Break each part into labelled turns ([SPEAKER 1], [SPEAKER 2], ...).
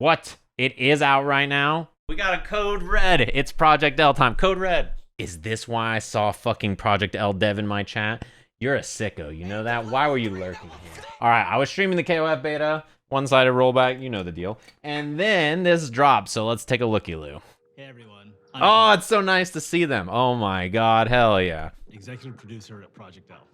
[SPEAKER 1] What? It is out right now? We got a code red. It's Project L time. Code red. Is this why I saw fucking Project L dev in my chat? You're a sicko, you know that? Why were you lurking here? All right, I was streaming the KOF beta, one-sided rollback, you know the deal. And then this dropped, so let's take a looky-loo.
[SPEAKER 2] Hey everyone.
[SPEAKER 1] Oh, it's so nice to see them. Oh my God, hell yeah.
[SPEAKER 2] Executive producer at Project L.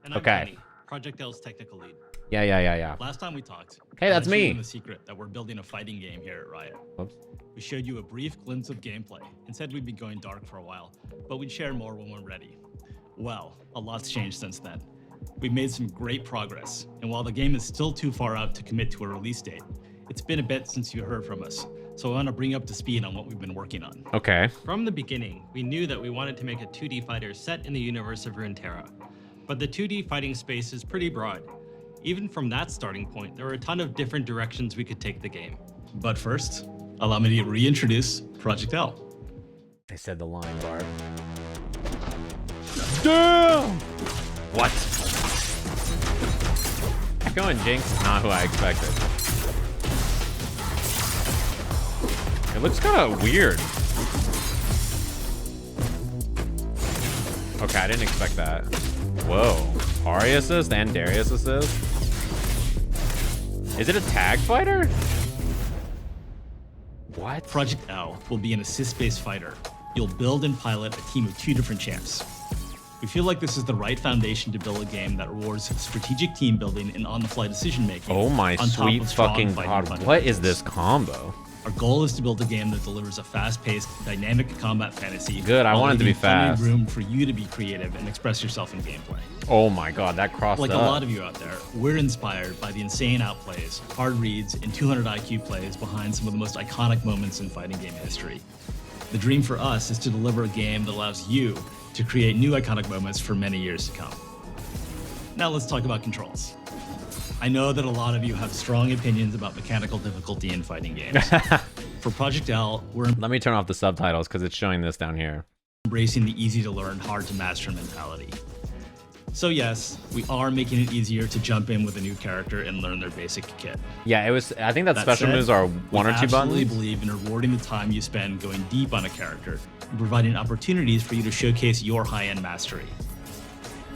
[SPEAKER 2] And I'm
[SPEAKER 1] Okay.
[SPEAKER 2] Kenny, Project L's technical lead.
[SPEAKER 1] Yeah.
[SPEAKER 2] Last time we talked,
[SPEAKER 1] Hey, that's
[SPEAKER 2] I let you
[SPEAKER 1] me.
[SPEAKER 2] in the secret that we're building a fighting game here at Riot.
[SPEAKER 1] Oops.
[SPEAKER 2] We showed you a brief glimpse of gameplay and said we'd be going dark for a while, but we'd share more when we're ready. Well, a lot's changed since then. We've made some great progress, and while the game is still too far out to commit to a release date, it's been a bit since you heard from us, so I want to bring up to speed on what we've been working on.
[SPEAKER 1] Okay.
[SPEAKER 3] From the beginning, we knew that we wanted to make a 2D fighter set in the universe of Runeterra, but the 2D fighting space is pretty broad. Even from that starting point, there were a ton of different directions we could take the game.
[SPEAKER 2] But first, allow me to reintroduce Project L.
[SPEAKER 1] They said the line, Bart. Damn! What? Ekko and Jinx is not who I expected. It looks kind of weird. Okay, I didn't expect that. Whoa. Ahri assist and Darius assist? Is it a tag fighter? What?
[SPEAKER 2] Project L will be an assist-based fighter. You'll build and pilot a team of 2 different champs. We feel like this is the right foundation to build a game that rewards strategic team building and on-the-fly decision-making.
[SPEAKER 1] Oh my
[SPEAKER 2] on top
[SPEAKER 1] sweet
[SPEAKER 2] of strong
[SPEAKER 1] fucking
[SPEAKER 2] fighting
[SPEAKER 1] God,
[SPEAKER 2] fundamentals.
[SPEAKER 1] what is this combo?
[SPEAKER 2] Our goal is to build a game that delivers a fast-paced, dynamic combat fantasy.
[SPEAKER 1] Good, I
[SPEAKER 2] while
[SPEAKER 1] want it to be
[SPEAKER 2] leaving plenty of
[SPEAKER 1] fast.
[SPEAKER 2] room for you to be creative and express yourself in gameplay.
[SPEAKER 1] Oh my God, that crossed
[SPEAKER 2] Like
[SPEAKER 1] up.
[SPEAKER 2] a lot of you out there, we're inspired by the insane outplays, hard reads, and 200 IQ plays behind some of the most iconic moments in fighting game history. The dream for us is to deliver a game that allows you to create new iconic moments for many years to come. Now let's talk about controls. I know that a lot of you have strong opinions about mechanical difficulty in fighting games. For Project L, we're
[SPEAKER 1] Let me turn off the subtitles because it's showing this down here.
[SPEAKER 2] embracing the easy to learn, hard to master mentality. So yes, we are making it easier to jump in with a new character and learn their basic kit.
[SPEAKER 1] Yeah, it was. I think that
[SPEAKER 2] That
[SPEAKER 1] special
[SPEAKER 2] said,
[SPEAKER 1] moves are one
[SPEAKER 2] we
[SPEAKER 1] or two
[SPEAKER 2] absolutely
[SPEAKER 1] buttons.
[SPEAKER 2] believe in rewarding the time you spend going deep on a character and providing opportunities for you to showcase your high-end mastery.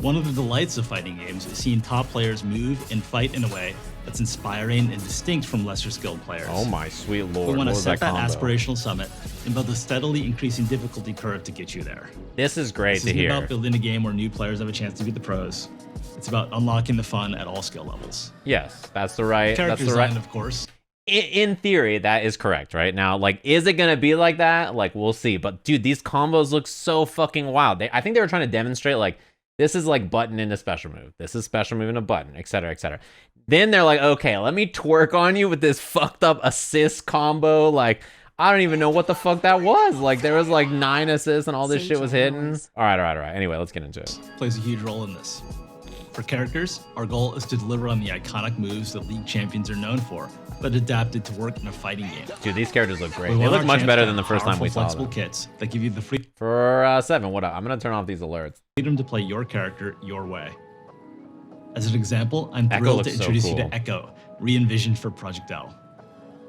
[SPEAKER 2] One of the delights of fighting games is seeing top players move and fight in a way that's inspiring and distinct from lesser skilled players.
[SPEAKER 1] Oh my sweet
[SPEAKER 2] We
[SPEAKER 1] lord!
[SPEAKER 2] want
[SPEAKER 1] What
[SPEAKER 2] to
[SPEAKER 1] was
[SPEAKER 2] set that
[SPEAKER 1] combo?
[SPEAKER 2] aspirational summit and build a steadily increasing difficulty curve to get you there.
[SPEAKER 1] This is great
[SPEAKER 2] This
[SPEAKER 1] to
[SPEAKER 2] isn't
[SPEAKER 1] hear.
[SPEAKER 2] about building a game where new players have a chance to beat the pros. It's about unlocking the fun at all skill levels.
[SPEAKER 1] Yes, that's the right.
[SPEAKER 2] Character
[SPEAKER 1] That's the right.
[SPEAKER 2] design, of course.
[SPEAKER 1] In theory, that is correct. Right now, like, is it gonna be like that? Like, we'll see. But dude, these combos look so fucking wild. I think they were trying to demonstrate like this is like button into special move. This is special move into button, etc., etc. Then they're like, okay, let me twerk on you with this fucked up assist combo. Like, I don't even know what the fuck that was. Like, there was like 9 assists and all this shit was hidden. All right. Anyway, let's get into it.
[SPEAKER 2] Plays a huge role in this. For characters, our goal is to deliver on the iconic moves that League champions are known for, but adapted to work in a fighting game.
[SPEAKER 1] Dude, these characters look great.
[SPEAKER 2] We
[SPEAKER 1] They
[SPEAKER 2] want
[SPEAKER 1] look
[SPEAKER 2] our
[SPEAKER 1] much
[SPEAKER 2] champs
[SPEAKER 1] better
[SPEAKER 2] to
[SPEAKER 1] than the
[SPEAKER 2] have
[SPEAKER 1] first time we
[SPEAKER 2] powerful,
[SPEAKER 1] saw
[SPEAKER 2] flexible
[SPEAKER 1] them.
[SPEAKER 2] kits that give you the
[SPEAKER 1] For 7, what up? I'm gonna turn off these alerts.
[SPEAKER 2] freedom to play your character your way. As an example, I'm
[SPEAKER 1] Ekko
[SPEAKER 2] thrilled to
[SPEAKER 1] looks so
[SPEAKER 2] introduce you
[SPEAKER 1] cool.
[SPEAKER 2] to Ekko, re-envisioned for Project L.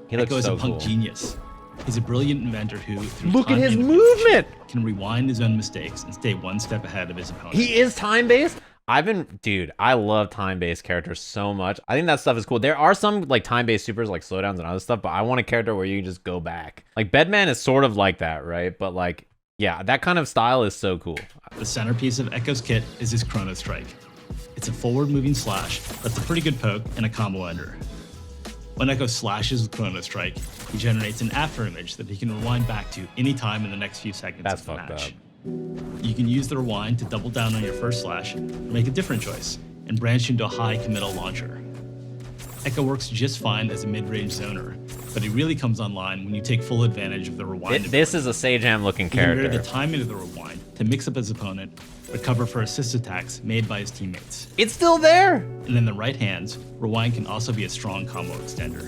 [SPEAKER 1] He looks
[SPEAKER 2] Ekko is
[SPEAKER 1] so
[SPEAKER 2] a punk
[SPEAKER 1] cool.
[SPEAKER 2] genius. He's a brilliant inventor who, through
[SPEAKER 1] Look at
[SPEAKER 2] time
[SPEAKER 1] his
[SPEAKER 2] manipulation,
[SPEAKER 1] movement.
[SPEAKER 2] can rewind his own mistakes and stay one step ahead of his opponent.
[SPEAKER 1] He is time-based? Dude, I love time-based characters so much. I think that stuff is cool. There are some like time-based supers like slowdowns and other stuff, but I want a character where you can just go back. Like Bedman is sort of like that, right? But like, yeah, that kind of style is so cool.
[SPEAKER 2] The centerpiece of Ekko's kit is his Chrono Strike. It's a forward-moving slash that's a pretty good poke and a combo ender. When Ekko slashes with Chrono Strike, he generates an after image that he can rewind back to any time in the next few seconds
[SPEAKER 1] That's
[SPEAKER 2] of the
[SPEAKER 1] fucked
[SPEAKER 2] match.
[SPEAKER 1] up.
[SPEAKER 2] You can use the rewind to double down on your first slash or make a different choice and branch into a high committal launcher. Ekko works just fine as a mid-range zoner, but he really comes online when you take full advantage of the rewind.
[SPEAKER 1] This is a Sajam looking
[SPEAKER 2] He can vary
[SPEAKER 1] character.
[SPEAKER 2] the timing of the rewind to mix up his opponent, recover for assist attacks made by his teammates.
[SPEAKER 1] It's still there.
[SPEAKER 2] And in the right hands, rewind can also be a strong combo extender.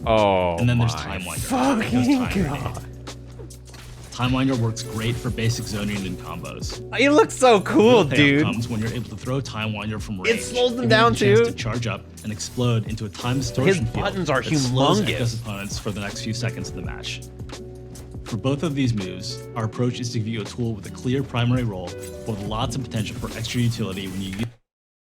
[SPEAKER 1] Oh,
[SPEAKER 2] And then there's
[SPEAKER 1] my
[SPEAKER 2] Time Winder.
[SPEAKER 1] fucking
[SPEAKER 2] Ekko's Time
[SPEAKER 1] God.
[SPEAKER 2] Grenade. Time Winder works great for basic zoning and combos.
[SPEAKER 1] He looks so cool,
[SPEAKER 2] The
[SPEAKER 1] dude.
[SPEAKER 2] comes when you're able to throw Time Winder from range.
[SPEAKER 1] It slows them
[SPEAKER 2] giving you
[SPEAKER 1] down
[SPEAKER 2] the chance
[SPEAKER 1] too.
[SPEAKER 2] to charge up and explode into a time distortion field
[SPEAKER 1] buttons are
[SPEAKER 2] that slows
[SPEAKER 1] humongous.
[SPEAKER 2] Ekko's opponents for the next few seconds of the match. For both of these moves, our approach is to give you a tool with a clear primary role, but with lots of potential for extra utility when you use.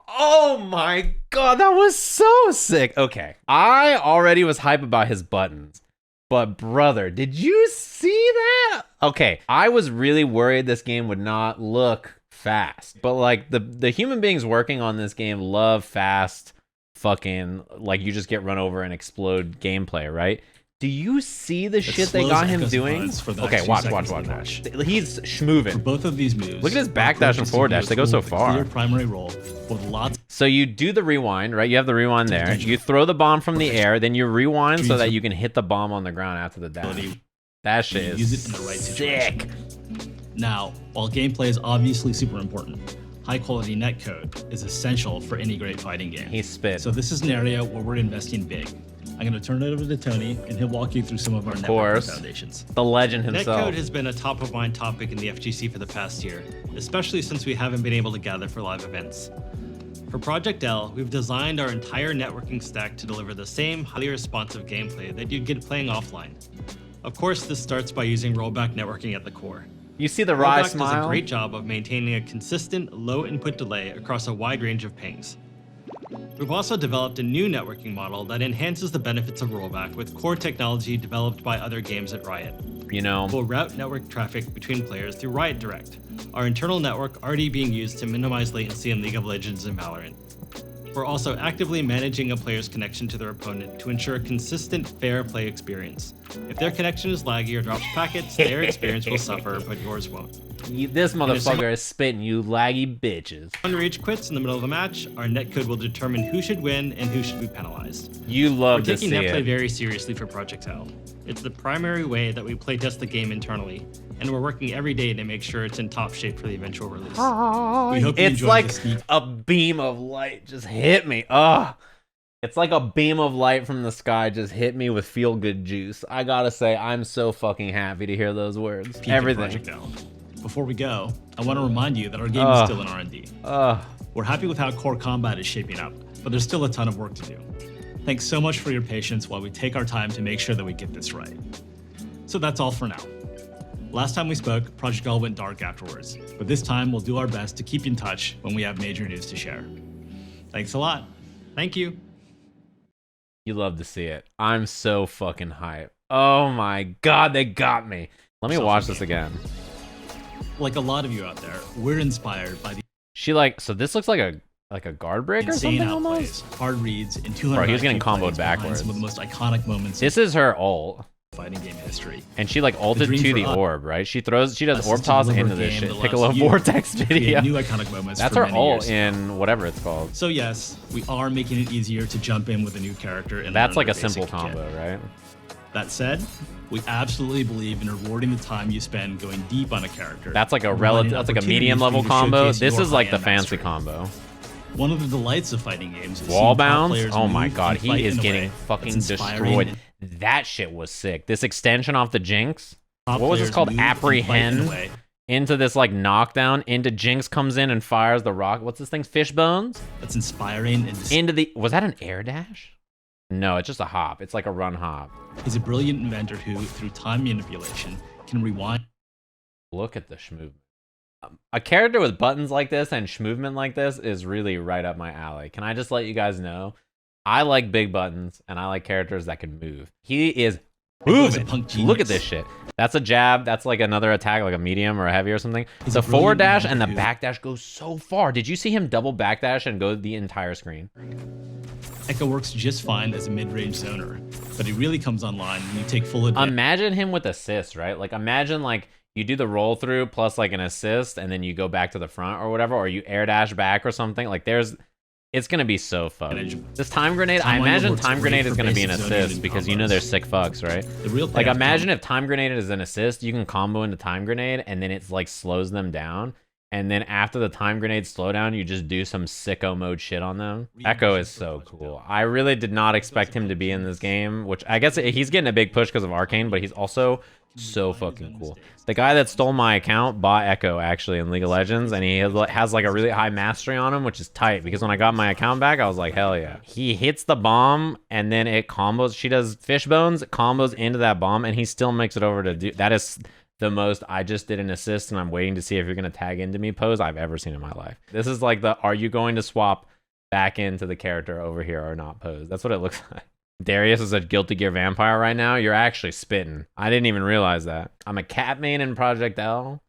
[SPEAKER 1] Oh my god, that was so sick. Okay, I already was hype about his buttons, but brother, did you see that? Okay, I was really worried this game would not look fast, but like the human beings working on this game love fast fucking, like you just get run over and explode gameplay, right? Do you see the shit they got him doing? Okay, watch. He's
[SPEAKER 2] For
[SPEAKER 1] schmoving.
[SPEAKER 2] both of these moves,
[SPEAKER 1] Look at his
[SPEAKER 2] our
[SPEAKER 1] backdash
[SPEAKER 2] approach
[SPEAKER 1] and
[SPEAKER 2] is to
[SPEAKER 1] forward
[SPEAKER 2] give you
[SPEAKER 1] dash.
[SPEAKER 2] a
[SPEAKER 1] They go
[SPEAKER 2] tool
[SPEAKER 1] so
[SPEAKER 2] with a
[SPEAKER 1] far.
[SPEAKER 2] Clear primary role with lots.
[SPEAKER 1] So you do the rewind, right? You have the rewind there. You throw the bomb from the air, then you rewind so that you can hit the bomb on the ground after the dash. That shit
[SPEAKER 2] Use
[SPEAKER 1] is
[SPEAKER 2] it in the right
[SPEAKER 1] sick.
[SPEAKER 2] situation. Now, while gameplay is obviously super important, high-quality netcode is essential for any great fighting game.
[SPEAKER 1] He spit.
[SPEAKER 2] So this is an area where we're investing big. I'm going to turn it over to Tony, and he'll walk you through some of our networking
[SPEAKER 1] course.
[SPEAKER 2] foundations.
[SPEAKER 1] The legend himself.
[SPEAKER 3] Netcode has been a top of mind topic in the FGC for the past year, especially since we haven't been able to gather for live events. For Project L, we've designed our entire networking stack to deliver the same highly responsive gameplay that you'd get playing offline. Of course, this starts by using rollback networking at the core.
[SPEAKER 1] You see the wry
[SPEAKER 3] Rollback does
[SPEAKER 1] smile?
[SPEAKER 3] a great job of maintaining a consistent low input delay across a wide range of pings. We've also developed a new networking model that enhances the benefits of rollback with core technology developed by other games at Riot.
[SPEAKER 1] You know,
[SPEAKER 3] We'll route network traffic between players through Riot Direct, our internal network already being used to minimize latency in League of Legends and Valorant. We're also actively managing a player's connection to their opponent to ensure a consistent, fair play experience. If their connection is laggy or drops packets, their experience will suffer, but yours won't.
[SPEAKER 1] this motherfucker is spitting, you laggy bitches.
[SPEAKER 3] When Rage quits in the middle of a match, our netcode will determine who should win and who should be penalized.
[SPEAKER 1] You love
[SPEAKER 3] We're
[SPEAKER 1] to
[SPEAKER 3] taking
[SPEAKER 1] see
[SPEAKER 3] netplay
[SPEAKER 1] it.
[SPEAKER 3] very seriously for Project L. It's the primary way that we playtest the game internally, and we're working every day to make sure it's in top shape for the eventual release.
[SPEAKER 2] We hope you
[SPEAKER 1] It's
[SPEAKER 2] enjoyed
[SPEAKER 1] like
[SPEAKER 2] the sneak.
[SPEAKER 1] a beam of light just hit me. Ugh. It's like a beam of light from the sky just hit me with feel good juice. I gotta say, I'm so fucking happy to hear those words.
[SPEAKER 2] peak of
[SPEAKER 1] Everything.
[SPEAKER 2] Project L. Before we go, I want to remind you that our game is still in R&D. We're happy with how core combat is shaping up, but there's still a ton of work to do. Thanks so much for your patience while we take our time to make sure that we get this right. So that's all for now. Last time we spoke, Project L went dark afterwards, but this time we'll do our best to keep in touch when we have major news to share. Thanks a lot.
[SPEAKER 3] Thank you.
[SPEAKER 1] You love to see it. I'm so fucking hype. Oh my god, they got me. Let me watch this again.
[SPEAKER 2] Like a lot of you out there, we're inspired by the
[SPEAKER 1] She like, so this looks like a guard break or
[SPEAKER 2] insane
[SPEAKER 1] something
[SPEAKER 2] outplays,
[SPEAKER 1] almost?
[SPEAKER 2] hard reads, and 200
[SPEAKER 1] Bro, he was getting
[SPEAKER 2] IQ
[SPEAKER 1] comboed
[SPEAKER 2] plays behind
[SPEAKER 1] backwards.
[SPEAKER 2] some of the most iconic moments
[SPEAKER 1] This is her ult.
[SPEAKER 2] in fighting game history.
[SPEAKER 1] And she like ulted
[SPEAKER 2] dream
[SPEAKER 1] to
[SPEAKER 2] for
[SPEAKER 1] the
[SPEAKER 2] us
[SPEAKER 1] orb, right? She does
[SPEAKER 2] is
[SPEAKER 1] orb
[SPEAKER 2] to
[SPEAKER 1] toss
[SPEAKER 2] deliver
[SPEAKER 1] into
[SPEAKER 2] a
[SPEAKER 1] this
[SPEAKER 2] game
[SPEAKER 1] shit.
[SPEAKER 2] that
[SPEAKER 1] Piccolo
[SPEAKER 2] allows you
[SPEAKER 1] vortex
[SPEAKER 2] to create
[SPEAKER 1] video.
[SPEAKER 2] new iconic moments
[SPEAKER 1] That's
[SPEAKER 2] for
[SPEAKER 1] her
[SPEAKER 2] many
[SPEAKER 1] ult
[SPEAKER 2] years.
[SPEAKER 1] in whatever it's called.
[SPEAKER 2] So yes, we are making it easier to jump in with a new character and
[SPEAKER 1] That's
[SPEAKER 2] learn
[SPEAKER 1] like a
[SPEAKER 2] their
[SPEAKER 1] simple
[SPEAKER 2] basic kit.
[SPEAKER 1] combo, right?
[SPEAKER 2] That said, we absolutely believe in rewarding the time you spend going deep on a character.
[SPEAKER 1] That's like a
[SPEAKER 2] and
[SPEAKER 1] relative.
[SPEAKER 2] providing
[SPEAKER 1] That's like a
[SPEAKER 2] opportunities
[SPEAKER 1] medium
[SPEAKER 2] for you
[SPEAKER 1] level
[SPEAKER 2] to
[SPEAKER 1] combo.
[SPEAKER 2] showcase
[SPEAKER 1] This
[SPEAKER 2] your
[SPEAKER 1] is like the
[SPEAKER 2] high-end
[SPEAKER 1] fancy
[SPEAKER 2] mastery.
[SPEAKER 1] combo.
[SPEAKER 2] One of the delights of fighting games is
[SPEAKER 1] Wall
[SPEAKER 2] seeing top
[SPEAKER 1] bounds.
[SPEAKER 2] players
[SPEAKER 1] Oh my
[SPEAKER 2] move
[SPEAKER 1] god,
[SPEAKER 2] and fight
[SPEAKER 1] he is
[SPEAKER 2] in a
[SPEAKER 1] getting
[SPEAKER 2] way
[SPEAKER 1] fucking
[SPEAKER 2] that's inspiring
[SPEAKER 1] destroyed.
[SPEAKER 2] and
[SPEAKER 1] That shit was sick. This extension off the Jinx.
[SPEAKER 2] top
[SPEAKER 1] What was this
[SPEAKER 2] players
[SPEAKER 1] called?
[SPEAKER 2] move and fight in a
[SPEAKER 1] Apprehend.
[SPEAKER 2] way
[SPEAKER 1] Into this like knockdown. Into Jinx comes in and fires the rock. What's this thing? Fishbones.
[SPEAKER 2] that's inspiring and
[SPEAKER 1] Into the. Was that an air dash? No, it's just a hop. It's like a run hop.
[SPEAKER 2] is a brilliant inventor who, through time manipulation, can rewind.
[SPEAKER 1] Look at the schmovement. A character with buttons like this and schmovement like this is really right up my alley. Can I just let you guys know? I like big buttons and I like characters that can move. He is
[SPEAKER 2] Ekko's a
[SPEAKER 1] moving.
[SPEAKER 2] punk
[SPEAKER 1] Look at
[SPEAKER 2] genius.
[SPEAKER 1] this shit. That's a jab. That's like another attack, like a medium or a heavy or something.
[SPEAKER 2] He's
[SPEAKER 1] The
[SPEAKER 2] a brilliant
[SPEAKER 1] forward dash and the
[SPEAKER 2] inventor who-
[SPEAKER 1] back dash goes so far. Did you see him double backdash and go the entire screen?
[SPEAKER 2] Ekko works just fine as a mid-range zoner, but he really comes online when you take full advantage.
[SPEAKER 1] Imagine him with assists, right? Like imagine like you do the roll through plus like an assist and then you go back to the front or whatever, or you air dash back or something. Like it's gonna be so fun. This time grenade, I
[SPEAKER 2] Time Winder
[SPEAKER 1] imagine
[SPEAKER 2] works
[SPEAKER 1] time
[SPEAKER 2] great
[SPEAKER 1] grenade
[SPEAKER 2] for
[SPEAKER 1] is gonna be an
[SPEAKER 2] basic zoning
[SPEAKER 1] assist
[SPEAKER 2] and
[SPEAKER 1] because you know
[SPEAKER 2] combos.
[SPEAKER 1] they're sick fucks, right?
[SPEAKER 2] The real
[SPEAKER 1] Like
[SPEAKER 2] payoff
[SPEAKER 1] imagine
[SPEAKER 2] comes-
[SPEAKER 1] if time grenade is an assist, you can combo into time grenade and then it's like slows them down And then after the time grenade slowdown, you just do some sicko mode shit on them. Ekko is so cool. I really did not expect him to be in this game, which I guess he's getting a big push because of Arcane, but he's also so fucking cool. The guy that stole my account bought Ekko actually in League of Legends, and he has like a really high mastery on him, which is tight because when I got my account back, I was like, hell yeah. He hits the bomb and then it combos. She does fish bones, combos into that bomb, and he still makes it over to do. That is the most I just did an assist and I'm waiting to see if you're going to tag into me pose I've ever seen in my life. This is like the are you going to swap back into the character over here or not pose. That's what it looks like. Darius is a Guilty Gear vampire right now. You're actually spitting. I didn't even realize that. I'm a cat main in Project L.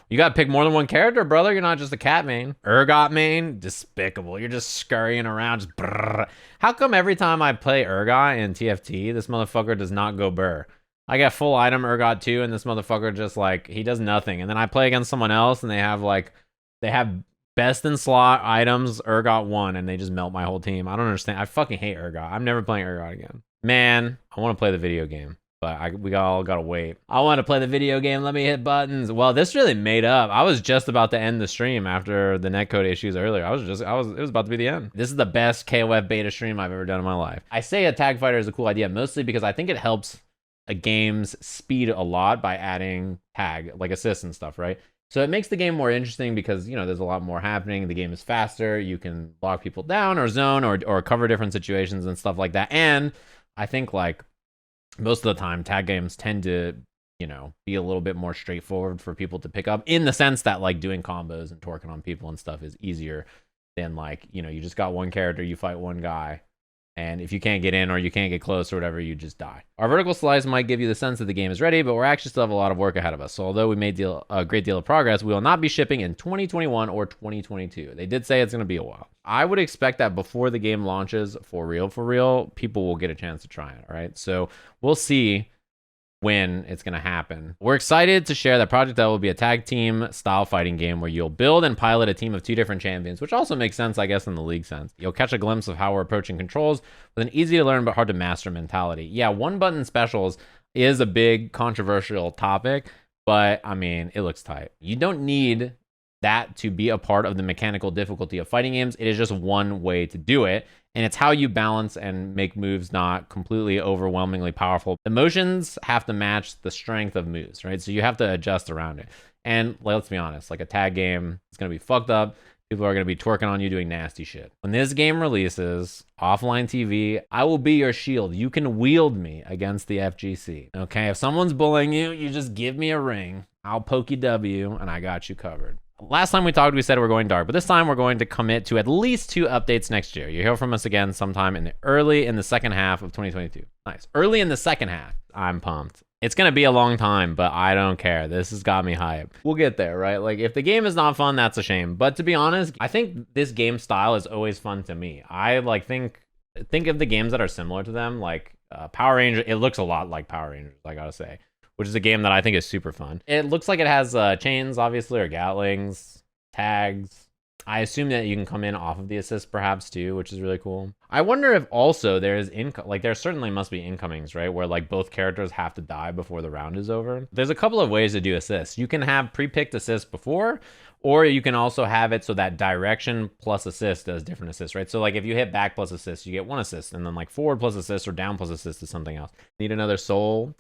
[SPEAKER 1] You got to pick more than one character, brother. You're not just a cat main. Urgot main, despicable. You're just scurrying around. Just brrr. How come every time I play Urgot in TFT, this motherfucker does not go burr? I get full item Urgot 2 and this motherfucker just like, he does nothing. And then I play against someone else and they have best in slot items Urgot 1 and they just melt my whole team. I don't understand. I fucking hate Urgot. I'm never playing Urgot again. Man, I want to play the video game, but we all gotta wait. I want to play the video game. Let me hit buttons. Well, this really made up. I was just about to end the stream after the netcode issues earlier. It was about to be the end. This is the best KOF beta stream I've ever done in my life. I say a tag fighter is a cool idea mostly because I think it helps a game's speed a lot by adding tag, like assists and stuff, right? So it makes the game more interesting because, you know, there's a lot more happening. The game is faster. You can lock people down or zone or cover different situations and stuff like that. And I think like most of the time tag games tend to, you know, be a little bit more straightforward for people to pick up in the sense that like doing combos and torquing on people and stuff is easier than like, you know, you just got one character, you fight one guy. And if you can't get in or you can't get close or whatever, you just die. Our vertical slice might give you the sense that the game is ready, but we're actually still have a lot of work ahead of us. So although we made a great deal of progress, we will not be shipping in 2021 or 2022. They did say it's going to be a while. I would expect that before the game launches, for real, people will get a chance to try it, all right? So we'll see when it's going to happen. We're excited to share that Project L will be a tag team style fighting game where you'll build and pilot a team of 2 different champions, which also makes sense, I guess, in the league sense. You'll catch a glimpse of how we're approaching controls with an easy to learn but hard to master mentality. Yeah, one button specials is a big controversial topic, but I mean, it looks tight. You don't need that to be a part of the mechanical difficulty of fighting games. It is just one way to do it. And it's how you balance and make moves not completely overwhelmingly powerful. The motions have to match the strength of moves, right? So you have to adjust around it. And let's be honest, like a tag game, it's going to be fucked up. People are going to be twerking on you doing nasty shit. When this game releases, offline TV, I will be your shield. You can wield me against the FGC. Okay, if someone's bullying you, you just give me a ring. I'll poke you W and I got you covered. Last time we talked, we said we're going dark, but this time we're going to commit to at least 2 updates next year. You'll hear from us again sometime early in the second half of 2022. Nice. Early in the second half. I'm pumped. It's going to be a long time, but I don't care. This has got me hyped. We'll get there, right? Like, if the game is not fun, that's a shame. But to be honest, I think this game style is always fun to me. I like think of the games that are similar to them, like Power Rangers. It looks a lot like Power Rangers, I gotta say, which is a game that I think is super fun. It looks like it has chains, obviously, or gatlings, tags. I assume that you can come in off of the assist perhaps too, which is really cool. I wonder if also there's there certainly must be incomings, right? Where like both characters have to die before the round is over. There's a couple of ways to do assists. You can have pre-picked assists before, or you can also have it so that direction plus assist does different assists, right? So like if you hit back plus assist, you get 1 assist, and then like forward plus assist or down plus assist is something else. Need another soul.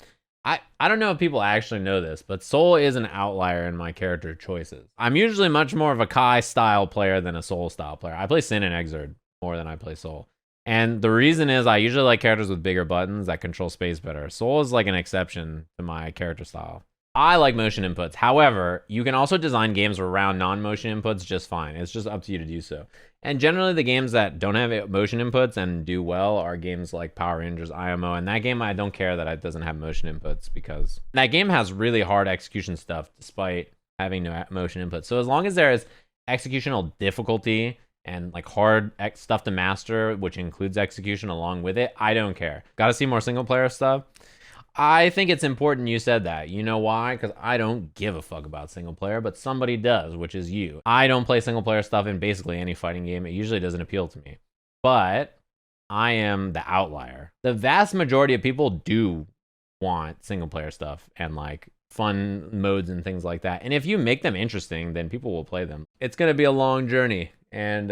[SPEAKER 1] I don't know if people actually know this, but Soul is an outlier in my character choices. I'm usually much more of a Kai style player than a Soul style player. I play Sin and Exerd more than I play Soul. And the reason is I usually like characters with bigger buttons that control space better. Soul is like an exception to my character style. I like motion inputs. However, you can also design games around non-motion inputs just fine. It's just up to you to do so. And generally the games that don't have motion inputs and do well are games like Power Rangers, IMO. And that game, I don't care that it doesn't have motion inputs because that game has really hard execution stuff despite having no motion inputs. So as long as there is executional difficulty and like hard stuff to master, which includes execution along with it, I don't care. Gotta see more single player stuff. I think it's important you said that. You know why? Because I don't give a fuck about single player, but somebody does, which is you. I don't play single player stuff in basically any fighting game. It usually doesn't appeal to me. But I am the outlier. The vast majority of people do want single player stuff and like fun modes and things like that. And if you make them interesting, then people will play them. It's going to be a long journey. And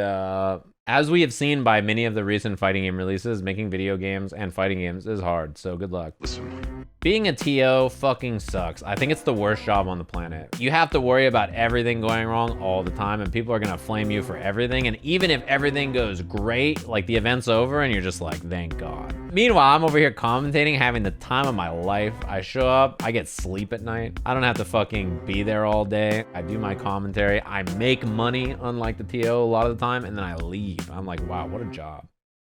[SPEAKER 1] as we have seen by many of the recent fighting game releases, making video games and fighting games is hard. So good luck. Being a TO fucking sucks. I think it's the worst job on the planet. You have to worry about everything going wrong all the time, and people are gonna flame you for everything. And even if everything goes great, like the event's over and you're just like, thank God. Meanwhile, I'm over here commentating, having the time of my life. I show up, I get sleep at night. I don't have to fucking be there all day. I do my commentary. I make money, unlike the TO a lot of the time, and then I leave. I'm like, wow, what a job.